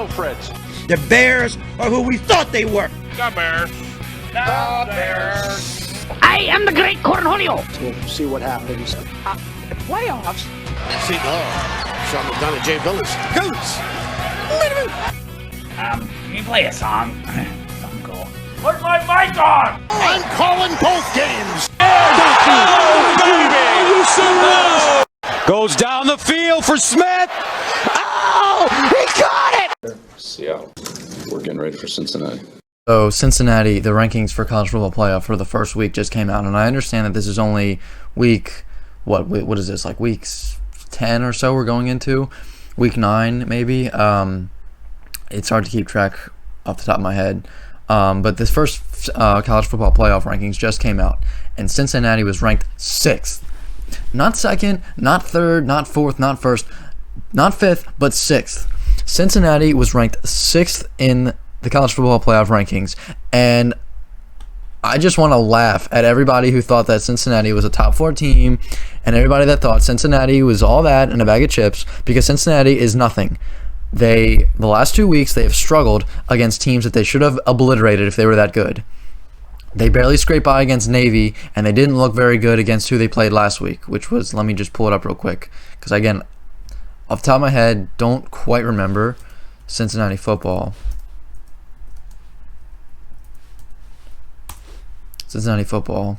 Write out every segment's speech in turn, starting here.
Go, Fritz. The Bears are who we thought they were. The Bears. The Bears. I am the great Cornholio. We'll see what happens. The playoffs? See, Sean McDonough, Jay Billis. Goats! Can you play a song? Something cool. Put my mic on! I'm calling both games. Oh, baby! Goes down the field for Smith. Oh, he got it! Seattle. We're getting ready for Cincinnati. So Cincinnati, the rankings for college football playoff for the first week just came out, and I understand that this is only week, what is this, like week 10 or so we're going into? Week 9 maybe? It's hard to keep track off the top of my head. But this first college football playoff rankings just came out, and Cincinnati was ranked 6th. Not 2nd, not 3rd, not 4th, not 1st, not 5th, but 6th. Cincinnati was ranked 6th in the college football playoff rankings, and I just want to laugh at everybody who thought that Cincinnati was a top 4 team, and everybody that thought Cincinnati was all that in a bag of chips, because Cincinnati is nothing. The last 2 weeks, they have struggled against teams that they should have obliterated if they were that good. They barely scraped by against Navy, and they didn't look very good against who they played last week, which was, let me just pull it up real quick, because again, off the top of my head, don't quite remember Cincinnati football. Tulane,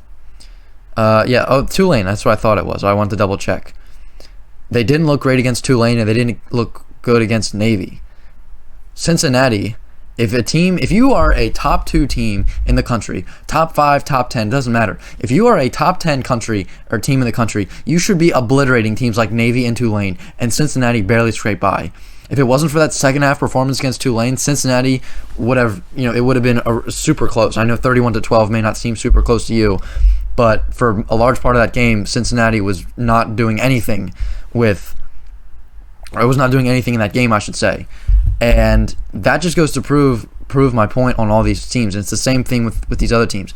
that's what I thought it was. I wanted to double check. They didn't look great against Tulane, and they didn't look good against Navy. Cincinnati, if you are a top 2 team in the country, top 5, top 10, doesn't matter. If you are a top 10 country or team in the country, you should be obliterating teams like Navy and Tulane, and Cincinnati barely scraped by. If it wasn't for that second half performance against Tulane, Cincinnati would have, it would have been super close. I know 31-12 may not seem super close to you, but for a large part of that game, Cincinnati was not doing anything in that game, I should say. And that just goes to prove my point on all these teams. And it's the same thing with these other teams.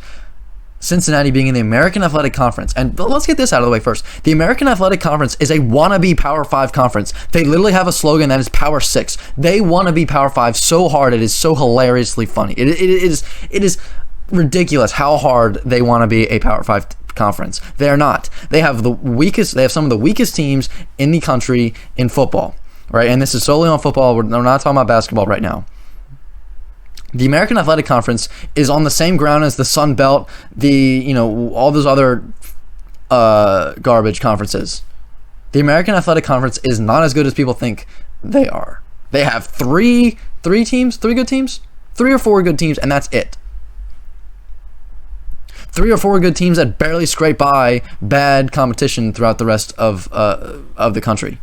Cincinnati being in the American Athletic Conference. And let's get this out of the way first. The American Athletic Conference is a wannabe Power 5 conference. They literally have a slogan that is Power 6. They want to be Power 5 so hard, it is so hilariously funny. It is ridiculous how hard they want to be a Power 5 conference. They are not. They have some of the weakest teams in the country in football, right? And this is solely on football. We're not talking about basketball right now. The American Athletic Conference is on the same ground as the Sun Belt, all those other garbage conferences. The American Athletic Conference is not as good as people think they are. They have three good teams, 3 or 4 good teams, and that's it. 3 or 4 good teams that barely scrape by bad competition throughout the rest of the country.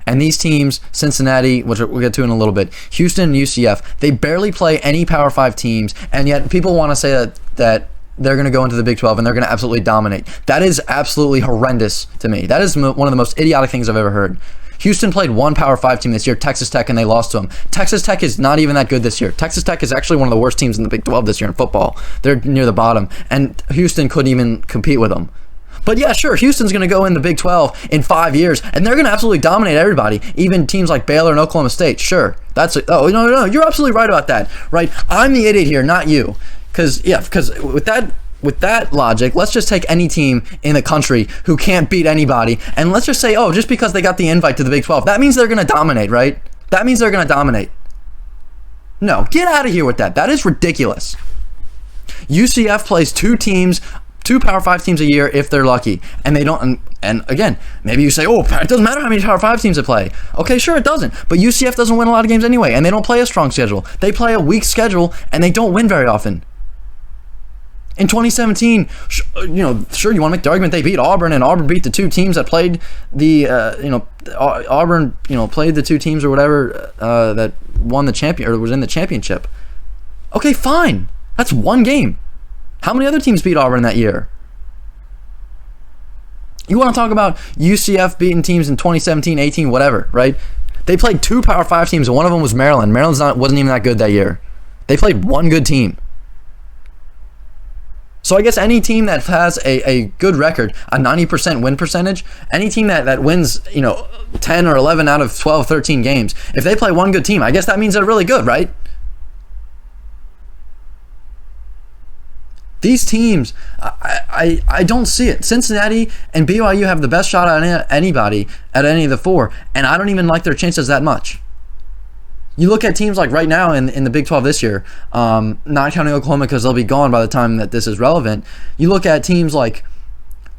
And these teams, Cincinnati, which we'll get to in a little bit, Houston and UCF, they barely play any Power 5 teams, and yet people want to say that they're going to go into the Big 12 and they're going to absolutely dominate. That is absolutely horrendous to me. That is one of the most idiotic things I've ever heard. Houston played one Power 5 team this year, Texas Tech, and they lost to them. Texas Tech is not even that good this year. Texas Tech is actually one of the worst teams in the Big 12 this year in football. They're near the bottom, and Houston couldn't even compete with them. But yeah, sure, Houston's going to go in the Big 12 in 5 years, and they're going to absolutely dominate everybody, even teams like Baylor and Oklahoma State. Sure, no, you're absolutely right about that, right? I'm the idiot here, not you. Because with that logic, let's just take any team in the country who can't beat anybody, and let's just say, just because they got the invite to the Big 12, that means they're going to dominate, right? That means they're going to dominate. No, get out of here with that. That is ridiculous. UCF plays 2 Power 5 teams a year if they're lucky, and they don't. And again, maybe you say, it doesn't matter how many Power 5 teams they play. Okay, sure, it doesn't. But UCF doesn't win a lot of games anyway, and they don't play a strong schedule. They play a weak schedule, and they don't win very often. In 2017, sure, you want to make the argument they beat Auburn, and Auburn beat the 2 teams that played Auburn, played the 2 teams or whatever that won the champion or was in the championship. Okay, fine. That's 1 game. How many other teams beat Auburn that year? You want to talk about UCF beating teams in 2017, 18, whatever, right? They played 2 Power 5 teams, and one of them was Maryland. Maryland wasn't even that good that year. They played 1 good team. So I guess any team that has a good record, a 90% win percentage, any team that wins, 10 or 11 out of 12, 13 games, if they play one good team, I guess that means they're really good, right? These teams, I don't see it. Cincinnati and BYU have the best shot at anybody at any of the four, and I don't even like their chances that much. You look at teams like right now in the Big 12 this year, not counting Oklahoma because they'll be gone by the time that this is relevant. You look at teams like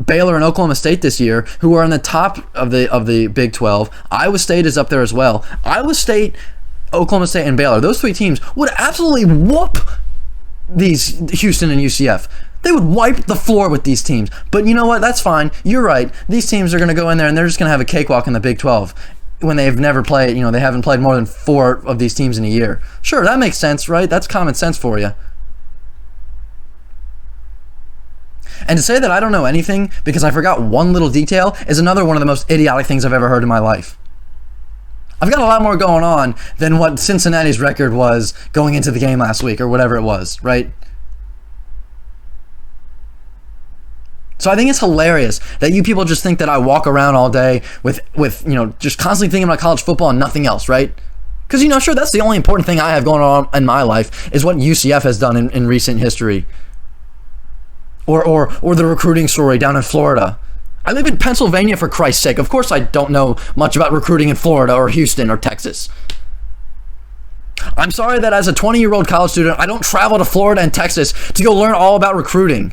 Baylor and Oklahoma State this year, who are in the top of the Big 12. Iowa State is up there as well. Iowa State, Oklahoma State, and Baylor, those three teams would absolutely whoop these Houston and UCF. They would wipe the floor with these teams. But you know what? That's fine. You're right. These teams are going to go in there and they're just going to have a cakewalk in the Big 12. When they've never played, they haven't played more than 4 of these teams in a year. Sure, that makes sense, right? That's common sense for you. And to say that I don't know anything because I forgot one little detail is another one of the most idiotic things I've ever heard in my life. I've got a lot more going on than what Cincinnati's record was going into the game last week or whatever it was, right? So I think it's hilarious that you people just think that I walk around all day with just constantly thinking about college football and nothing else, right? Because, sure, that's the only important thing I have going on in my life is what UCF has done in recent history. Or the recruiting story down in Florida. I live in Pennsylvania, for Christ's sake. Of course I don't know much about recruiting in Florida or Houston or Texas. I'm sorry that as a 20-year-old college student, I don't travel to Florida and Texas to go learn all about recruiting.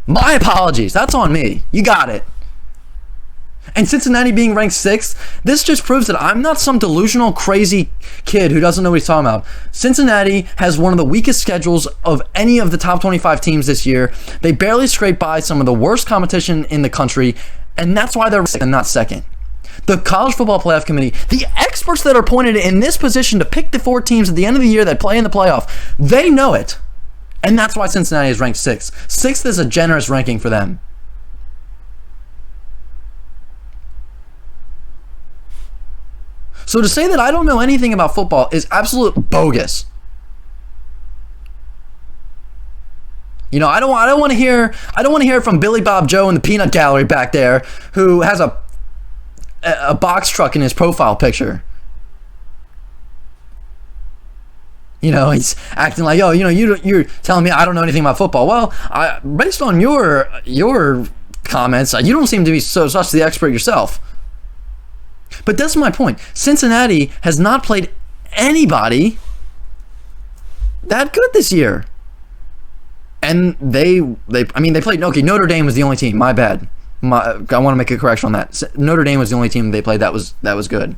My apologies. That's on me. You got it. And Cincinnati being ranked 6th, this just proves that I'm not some delusional, crazy kid who doesn't know what he's talking about. Cincinnati has one of the weakest schedules of any of the top 25 teams this year. They barely scrape by some of the worst competition in the country, and that's why they're and not second. The College Football Playoff Committee, the experts that are appointed in this position to pick the 4 teams at the end of the year that play in the playoff, they know it. And that's why Cincinnati is ranked 6th. 6th is a generous ranking for them. So to say that I don't know anything about football is absolute bogus. I don't want to hear it from Billy Bob Joe in the peanut gallery back there who has a box truck in his profile picture. He's acting like, you're telling me I don't know anything about football. Well, based on your comments, you don't seem to be such the expert yourself. But that's my point. Cincinnati has not played anybody that good this year. And they played, okay, Notre Dame was the only team. My bad. I want to make a correction on that. Notre Dame was the only team they played that was good.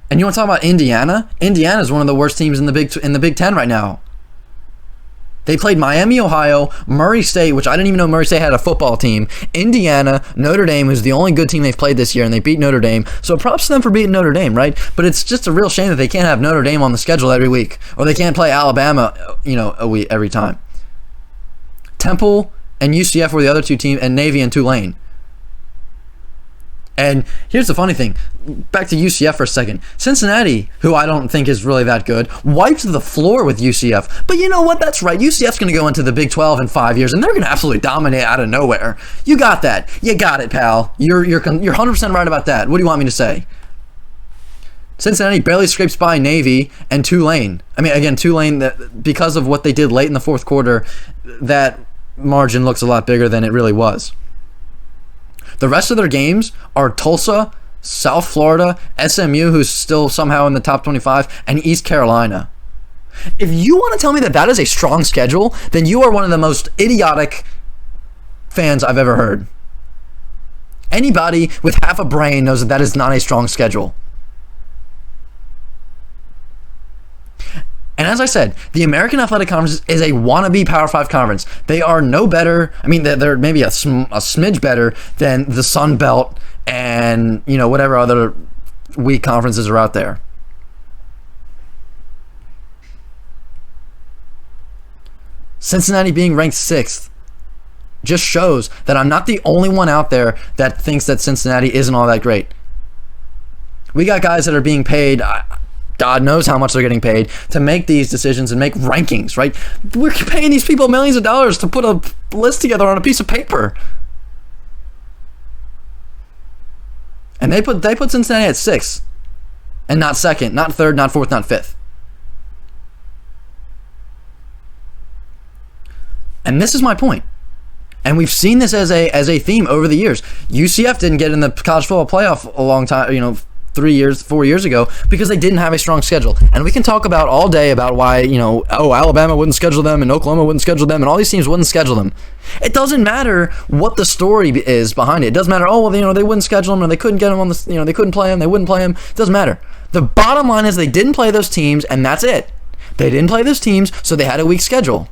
And you want to talk about Indiana? Indiana is one of the worst teams in the Big Ten right now. They played Miami, Ohio, Murray State, which I didn't even know Murray State had a football team, Indiana, Notre Dame, who's the only good team they've played this year, and they beat Notre Dame. So props to them for beating Notre Dame, right? But it's just a real shame that they can't have Notre Dame on the schedule every week, or they can't play Alabama, a week every time. Temple and UCF were the other 2 teams, and Navy and Tulane. And here's the funny thing. Back to UCF for a second. Cincinnati, who I don't think is really that good, wiped the floor with UCF. But you know what? That's right. UCF's going to go into the Big 12 in 5 years, and they're going to absolutely dominate out of nowhere. You got that. You got it, pal. You're 100% right about that. What do you want me to say? Cincinnati barely scrapes by Navy and Tulane. Tulane, because of what they did late in the fourth quarter, that margin looks a lot bigger than it really was. The rest of their games are Tulsa, South Florida, SMU, who's still somehow in the top 25, and East Carolina. If you want to tell me that is a strong schedule, then you are one of the most idiotic fans I've ever heard. Anybody with half a brain knows that is not a strong schedule. And as I said, the American Athletic Conference is a wannabe Power 5 conference. They are no better. They're maybe a smidge better than the Sun Belt and, whatever other weak conferences are out there. Cincinnati being ranked 6th just shows that I'm not the only one out there that thinks that Cincinnati isn't all that great. We got guys that are being paid God knows how much they're getting paid to make these decisions and make rankings, right? We're paying these people millions of dollars to put a list together on a piece of paper. And they put Cincinnati at 6th. And not 2nd, not 3rd, not 4th, not 5th. And this is my point. And we've seen this as a theme over the years. UCF didn't get in the college football playoff a long time, 4 years ago, because they didn't have a strong schedule. And we can talk about all day about why, Alabama wouldn't schedule them and Oklahoma wouldn't schedule them and all these teams wouldn't schedule them. It doesn't matter what the story is behind it. It doesn't matter, they wouldn't schedule them or they couldn't get them on the, they couldn't play them, they wouldn't play them. It doesn't matter. The bottom line is they didn't play those teams, and that's it. They didn't play those teams, so they had a weak schedule.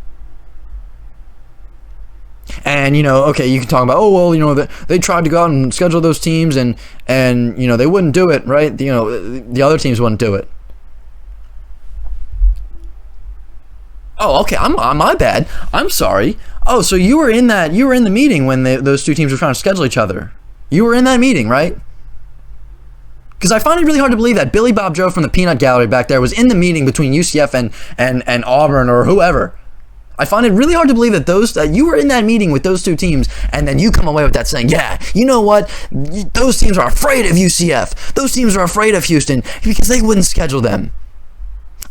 And, you can talk about, they tried to go out and schedule those teams and they wouldn't do it, right? The other teams wouldn't do it. Oh, okay, my bad. I'm sorry. Oh, so you were in the meeting when those two teams were trying to schedule each other. You were in that meeting, right? Because I find it really hard to believe that Billy Bob Joe from the Peanut Gallery back there was in the meeting between UCF and Auburn or whoever. I find it really hard to believe that you were in that meeting with those two teams, and then you come away with that saying, yeah, you know what? Those teams are afraid of UCF. Those teams are afraid of Houston because they wouldn't schedule them.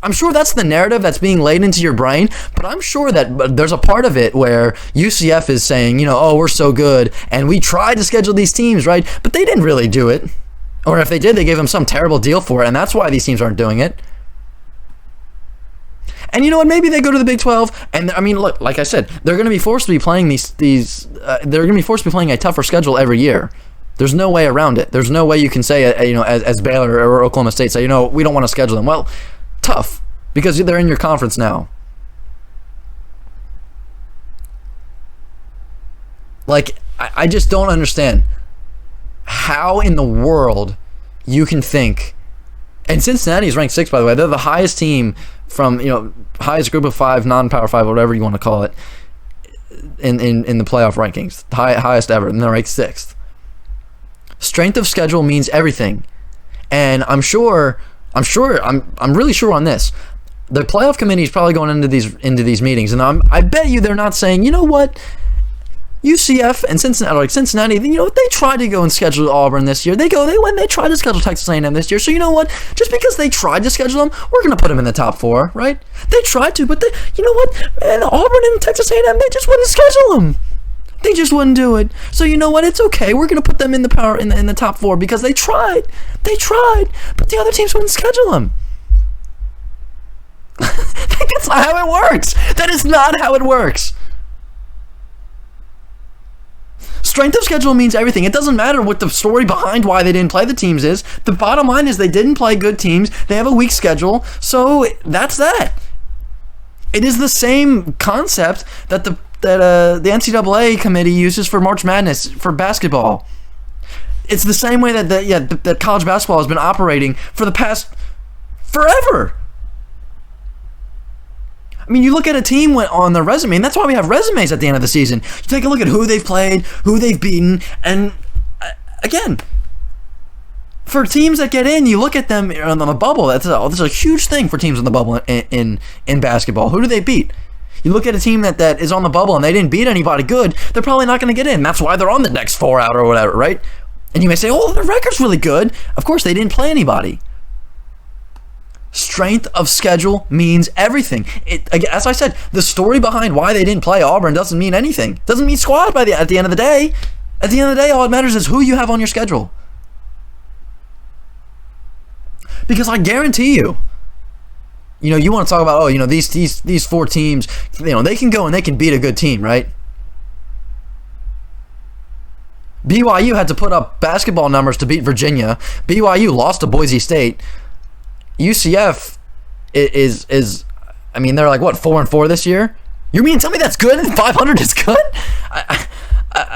I'm sure that's the narrative that's being laid into your brain, but I'm sure that there's a part of it where UCF is saying, we're so good, and we tried to schedule these teams, right? But they didn't really do it. Or if they did, they gave them some terrible deal for it, and that's why these teams aren't doing it. And you know what? Maybe they go to the Big 12, and look, like I said, they're going to be forced to be playing they're going to be forced to be playing a tougher schedule every year. There's no way around it. There's no way you can say, as Baylor or Oklahoma State say, we don't want to schedule them. Well, tough, because they're in your conference now. Like, I just don't understand how in the world you can think. And Cincinnati is ranked 6th, by the way. They're the highest team from, highest group of 5, non-power 5, whatever you want to call it, in the playoff rankings. Highest ever. And they're ranked 6th. Strength of schedule means everything. And I'm really sure on this. The playoff committee is probably going into these meetings, and I bet you they're not saying, you know what? UCF and Cincinnati, they tried to go and schedule Auburn this year. They went, they tried to schedule Texas A&M this year. So you know what? Just because they tried to schedule them, we're going to put them in the top 4, right? They tried to, but you know what? Man, Auburn and Texas A&M, they just wouldn't schedule them. They just wouldn't do it. So you know what? It's okay. We're going to put them in the top 4 because they tried. They tried, but the other teams wouldn't schedule them. That's not how it works. That is not how it works. Strength of schedule means everything. It doesn't matter what the story behind why they didn't play the teams is. The bottom line is they didn't play good teams. They have a weak schedule. So that's that. It is the same concept that the NCAA committee uses for March Madness for basketball. It's the same way that college basketball has been operating for the past forever. You look at a team on their resume, and that's why we have resumes at the end of the season. You take a look at who they've played, who they've beaten, and again, for teams that get in, you look at them on the bubble. That's a huge thing for teams on the bubble in basketball. Who do they beat? You look at a team that is on the bubble and they didn't beat anybody good, they're probably not going to get in. That's why they're on the next 4 out or whatever, right? And you may say, their record's really good. Of course, they didn't play anybody. Strength of schedule means everything. As I said, the story behind why they didn't play Auburn doesn't mean anything. Doesn't mean squat at the end of the day. At the end of the day, all that matters is who you have on your schedule. Because I guarantee you, you want to talk about, these 4 teams, they can go and they can beat a good team, right? BYU had to put up basketball numbers to beat Virginia. BYU lost to Boise State. UCF is they're like, what, 4-4 this year? You mean tell me that's good? 500 is good?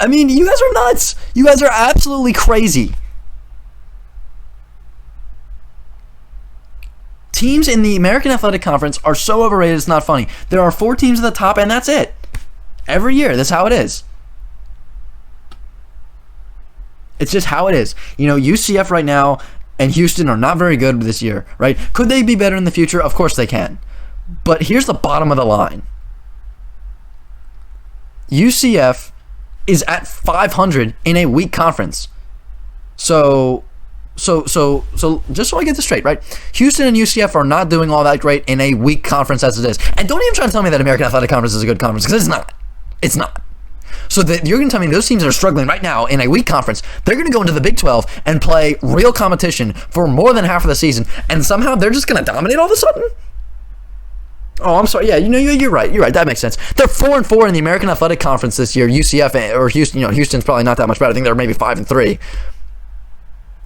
You guys are nuts. You guys are absolutely crazy. Teams in the American Athletic Conference are so overrated it's not funny. There are 4 teams at the top, and that's it. Every year, that's how it is. It's just how it is. UCF right now, and Houston are not very good this year, right? Could they be better in the future? Of course they can. But here's the bottom of the line. UCF is at 500 in a weak conference. So just so I get this straight, right? Houston and UCF are not doing all that great in a weak conference as it is. And don't even try to tell me that American Athletic Conference is a good conference, because it's not. It's not. So you're going to tell me those teams that are struggling right now in a weak conference, they're going to go into the Big 12 and play real competition for more than half of the season, and somehow they're just going to dominate all of a sudden? Oh, I'm sorry. Yeah, you're right. You're right. That makes sense. They're 4-4 in the American Athletic Conference this year. UCF or Houston, Houston's probably not that much better. I think they're maybe 5-3.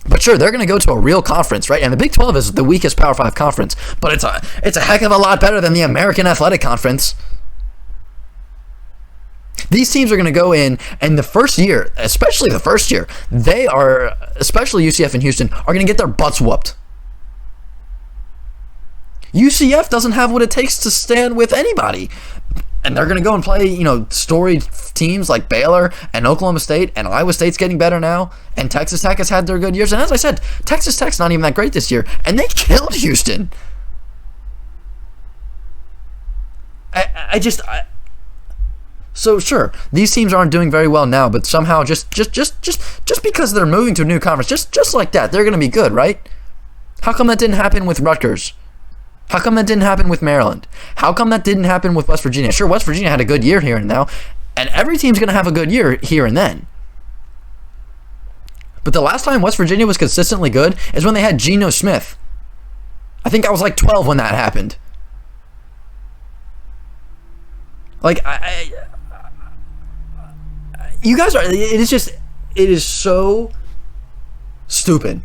But sure, they're going to go to a real conference, right? And the Big 12 is the weakest Power 5 conference, but it's a heck of a lot better than the American Athletic Conference. These teams are going to go in, and the first year, especially the first year, they are, especially UCF and Houston, are going to get their butts whooped. UCF doesn't have what it takes to stand with anybody. And they're going to go and play, storied teams like Baylor and Oklahoma State, and Iowa State's getting better now, and Texas Tech has had their good years. And as I said, Texas Tech's not even that great this year, and they killed Houston. So sure, these teams aren't doing very well now, but somehow just because they're moving to a new conference, just like that, they're going to be good, right? How come that didn't happen with Rutgers? How come that didn't happen with Maryland? How come that didn't happen with West Virginia? Sure, West Virginia had a good year here and now, and every team's going to have a good year here and then. But the last time West Virginia was consistently good is when they had Geno Smith. I think I was like 12 when that happened. Like, you guys are, it is so stupid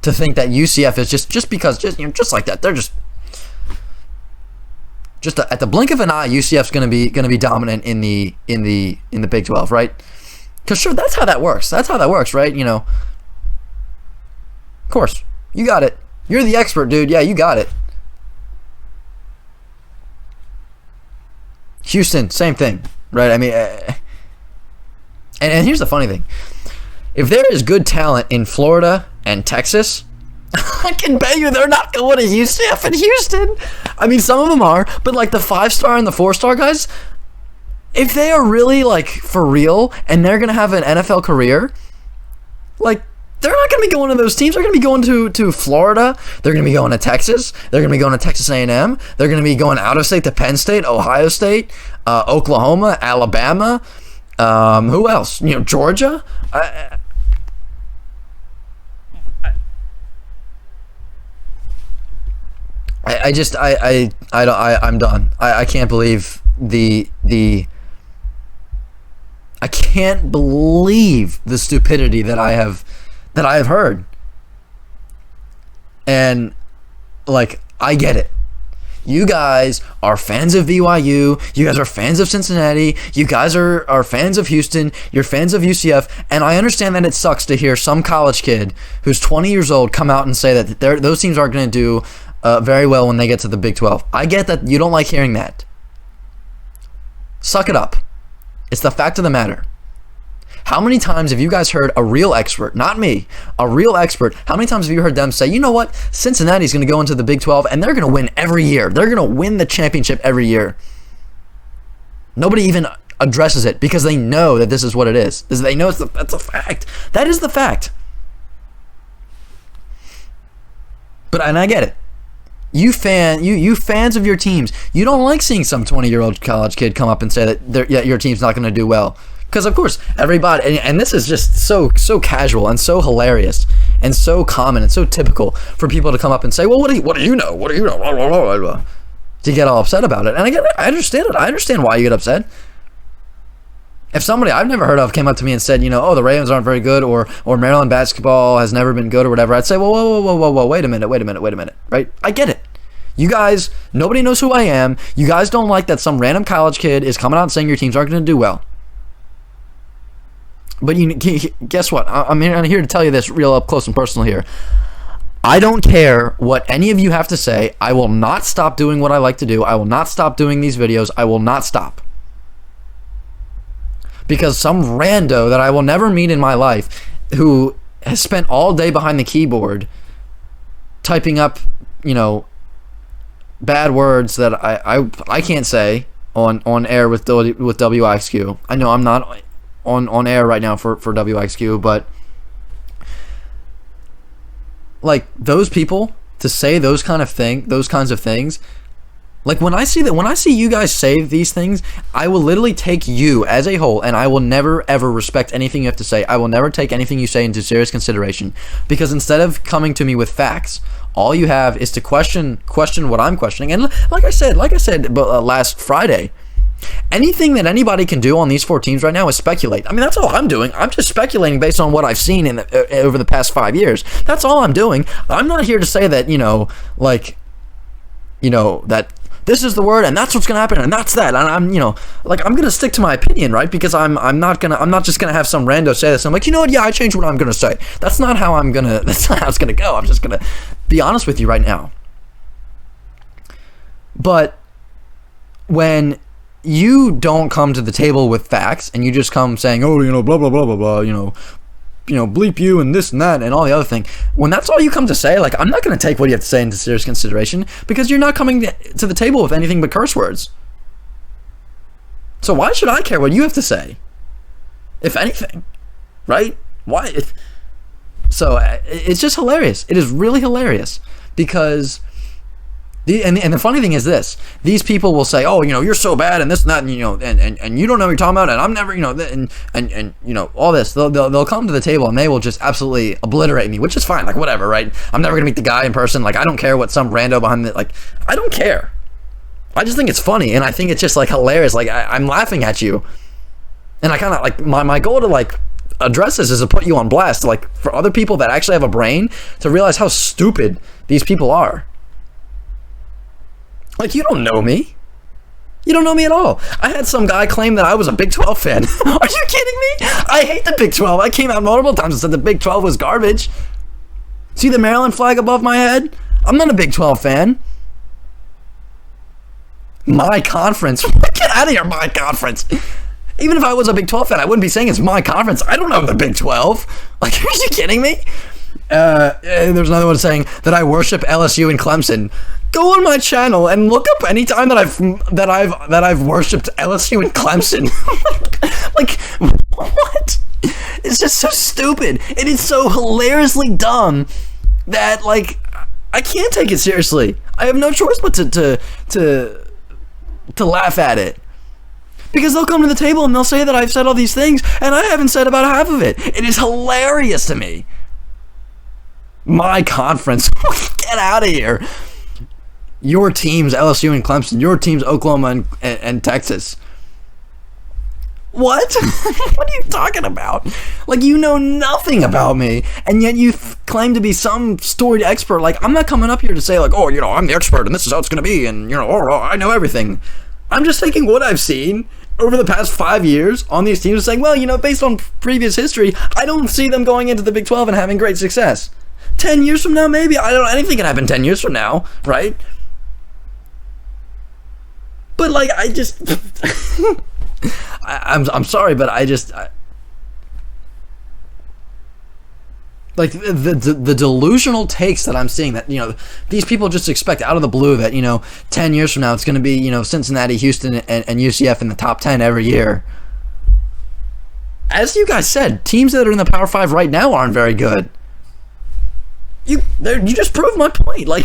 to think that UCF is just like that. They're just at the blink of an eye, UCF's going to be dominant in the Big 12, right? Because sure, that's how that works. That's how that works, right? Of course, you got it. You're the expert, dude. Yeah, you got it. Houston, same thing, right? I mean, and here's the funny thing: if there is good talent in Florida and Texas, I can bet you they're not going to UCF and Houston. I mean, some of them are, but like the 5-star and the 4-star guys, if they are really like for real and they're going to have an NFL career, like they're not going to be going to those teams. They're going to be going to Florida. They're going to be going to Texas. They're going to be going to Texas A&M. They're going to be going out of state to Penn State, Ohio State, Oklahoma, Alabama. Who else? Georgia. I'm done. I can't believe I can't believe the stupidity that I have heard. And like, I get it. You guys are fans of BYU. You guys are fans of Cincinnati. You guys are fans of Houston. You're fans of UCF. And I understand that it sucks to hear some college kid who's 20 years old come out and say that those teams aren't going to do very well when they get to the Big 12. I get that you don't like hearing that. Suck it up. It's the fact of the matter. How many times have you guys heard a real expert, not me, a real expert, how many times have you heard them say, you know what, Cincinnati's going to go into the Big 12 and they're going to win every year. They're going to win the championship every year. Nobody even addresses it because they know that this is what it is. They know that's a fact. That is the fact. And I get it. You fans of your teams, you don't like seeing some 20-year-old college kid come up and say that your team's not going to do well. Because of course, everybody, and this is just so casual and so hilarious and so common and so typical for people to come up and say, well, what do you know? What do you know? To get all upset about it. And I understand it. I understand why you get upset. If somebody I've never heard of came up to me and said, oh, the Ravens aren't very good, or Maryland basketball has never been good or whatever, I'd say, whoa, wait a minute, right? I get it. You guys, nobody knows who I am. You guys don't like that some random college kid is coming out and saying your teams aren't going to do well. But guess what? I'm here to tell you this real up close and personal here. I don't care what any of you have to say. I will not stop doing what I like to do. I will not stop doing these videos. I will not stop. Because some rando that I will never meet in my life who has spent all day behind the keyboard typing up, bad words that I can't say on air with WXQ. I know I'm not on air right now for WXQ, but like those people to say those kinds of things, like when I see you guys say these things, I will literally take you as a whole, and I will never ever respect anything you have to say. I will never take anything you say into serious consideration, because instead of coming to me with facts, all you have is to question what I'm questioning. And like I said last Friday, anything that anybody can do on these 4 teams right now is speculate. I mean, that's all I'm doing. I'm just speculating based on what I've seen over the past 5 years. That's all I'm doing. I'm not here to say that, that this is the word and that's what's going to happen and that's that. And I'm going to stick to my opinion, right? Because I'm not just going to have some rando say this. I'm like, yeah, I changed what I'm going to say. That's not how that's not how it's going to go. I'm just going to be honest with you right now. But when you don't come to the table with facts and you just come saying, oh, blah, blah, blah, blah, blah, bleep you and this and that and all the other thing. When that's all you come to say, like, I'm not going to take what you have to say into serious consideration, because you're not coming to the table with anything but curse words. So why should I care what you have to say? If anything, right? Why? So it's just hilarious. It is really hilarious, because and the funny thing is this: these people will say, "Oh, you're so bad and this and that, and and you don't know what you're talking about, and I'm never, and all this." They'll come to the table and they will just absolutely obliterate me, which is fine, like whatever, right? I'm never gonna meet the guy in person. Like, I don't care what some rando behind it. Like, I don't care. I just think it's funny, and I think it's just like hilarious. Like, I'm laughing at you, and I kind of like my goal to like address this is to put you on blast, like for other people that actually have a brain, to realize how stupid these people are. Like, you don't know me. You don't know me at all. I had some guy claim that I was a Big 12 fan. Are you kidding me? I hate the Big 12. I came out multiple times and said the Big 12 was garbage. See the Maryland flag above my head? I'm not a Big 12 fan. My conference. Get out of here, my conference. Even if I was a Big 12 fan, I wouldn't be saying it's my conference. I don't know the Big 12. Like, are you kidding me? There's another one saying that I worship LSU and Clemson. Go on my channel and look up any time that I've worshipped LSU and Clemson. Like, what? It's just so stupid. It is so hilariously dumb that, like, I can't take it seriously. I have no choice but to laugh at it. Because they'll come to the table and they'll say that I've said all these things and I haven't said about half of it. It is hilarious to me. My conference. Get out of here. Your teams, LSU and Clemson. Your teams, Oklahoma and Texas. What? What are you talking about? Like, you know nothing about me, and yet you claim to be some storied expert. Like, I'm not coming up here to say, like, oh, I'm the expert and this is how it's going to be, and, I know everything. I'm just taking what I've seen over the past 5 years on these teams and saying, well, based on previous history, I don't see them going into the Big 12 and having great success. 10 years from now, maybe. I don't know. Anything can happen 10 years from now, right? But, like, I just... I'm sorry, but like the delusional takes that I'm seeing, that these people just expect out of the blue that 10 years from now it's going to be Cincinnati, Houston, and UCF in the top 10 every year. As you guys said, teams that are in the Power 5 right now aren't very good. You just proved my point. Like,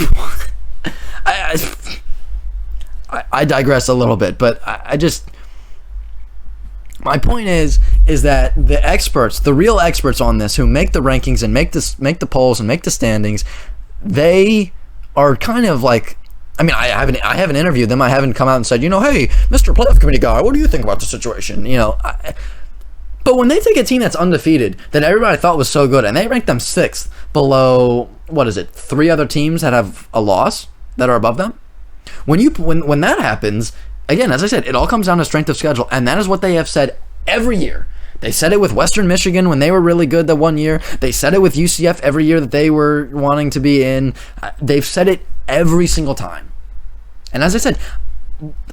I digress a little bit, but I just... My point is that the experts, the real experts on this, who make the rankings and make the polls and make the standings, they are kind of like, I mean, I haven't interviewed them. I haven't come out and said, hey, Mr. Playoff Committee guy, what do you think about the situation? But when they take a team that's undefeated, that everybody thought was so good, and they rank them 6th below, 3 other teams that have a loss that are above them. When that happens, again, as I said, it all comes down to strength of schedule, and that is what they have said every year. They said it with Western Michigan when they were really good that one year. They said it with UCF every year that they were wanting to be in. They've said it every single time. And as I said,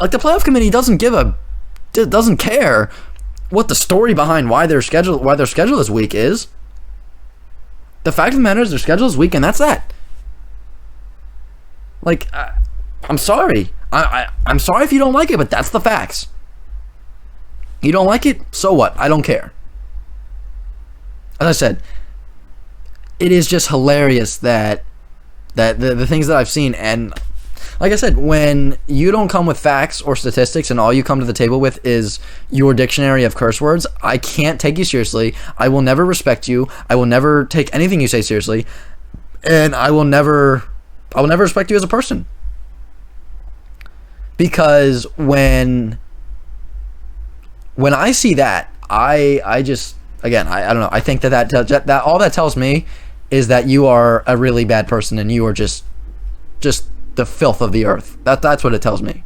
like, the playoff committee doesn't care what the story behind why their schedule is weak is. The fact of the matter is their schedule is weak, and that's that. Like, I'm sorry. I'm sorry if you don't like it, but that's the facts. You don't like it? So what? I don't care. As I said, it is just hilarious that the things that I've seen, and like I said, when you don't come with facts or statistics and all you come to the table with is your dictionary of curse words, I can't take you seriously. I will never respect you. I will never take anything you say seriously. And I will never respect you as a person. Because when I see that, I just, again, I don't know. I think that all that tells me is that you are a really bad person and you are just the filth of the earth. That's what it tells me.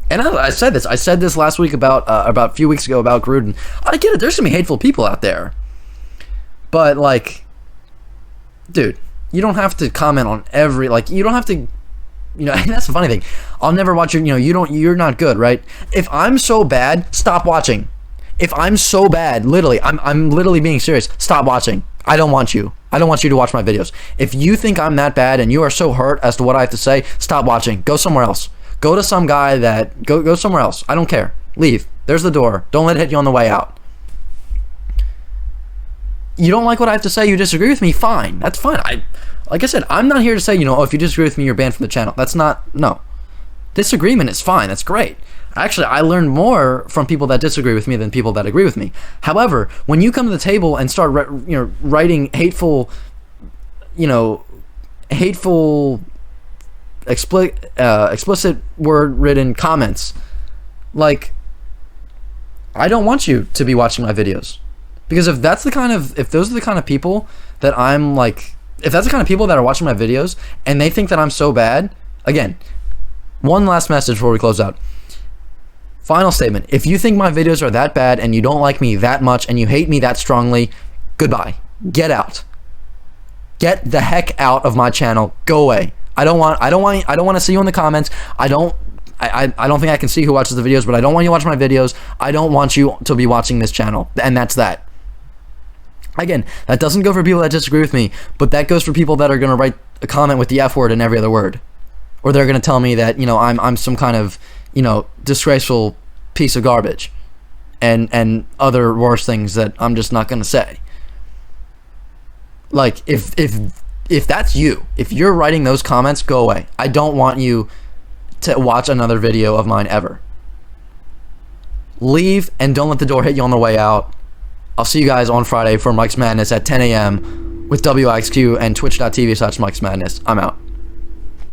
And I said this last week about a few weeks ago about Gruden. I get it. There's gonna be hateful people out there, but like, dude, you don't have to comment on every, like, you don't have to. And that's the funny thing. I'll never watch your. You're not good, right? If I'm so bad, stop watching. If I'm so bad, literally, I'm literally being serious. Stop watching. I don't want you. I don't want you to watch my videos. If you think I'm that bad and you are so hurt as to what I have to say, stop watching. Go somewhere else. Go to some guy that go somewhere else. I don't care. Leave. There's the door. Don't let it hit you on the way out. You don't like what I have to say, you disagree with me, fine. That's fine. Like I said, I'm not here to say, if you disagree with me, you're banned from the channel. That's not, no. Disagreement is fine. That's great. Actually, I learn more from people that disagree with me than people that agree with me. However, when you come to the table and start, writing hateful, explicit word-ridden comments, like, I don't want you to be watching my videos. Because if those are the kind of people that I'm like, if that's the kind of people that are watching my videos and they think that I'm so bad, again, one last message before we close out. Final statement. If you think my videos are that bad and you don't like me that much and you hate me that strongly, goodbye. Get out. Get the heck out of my channel. Go away. I don't want to see you in the comments. I don't think I can see who watches the videos, but I don't want you to watch my videos. I don't want you to be watching this channel. And that's that. Again, that doesn't go for people that disagree with me, but that goes for people that are going to write a comment with the F word in every other word. Or they're going to tell me that, I'm some kind of, disgraceful piece of garbage. And other worse things that I'm just not going to say. Like, if that's you, if you're writing those comments, go away. I don't want you to watch another video of mine ever. Leave and don't let the door hit you on the way out. I'll see you guys on Friday for Mike's Madness at 10 a.m. with WXQ and twitch.tv/Mike's Madness. I'm out.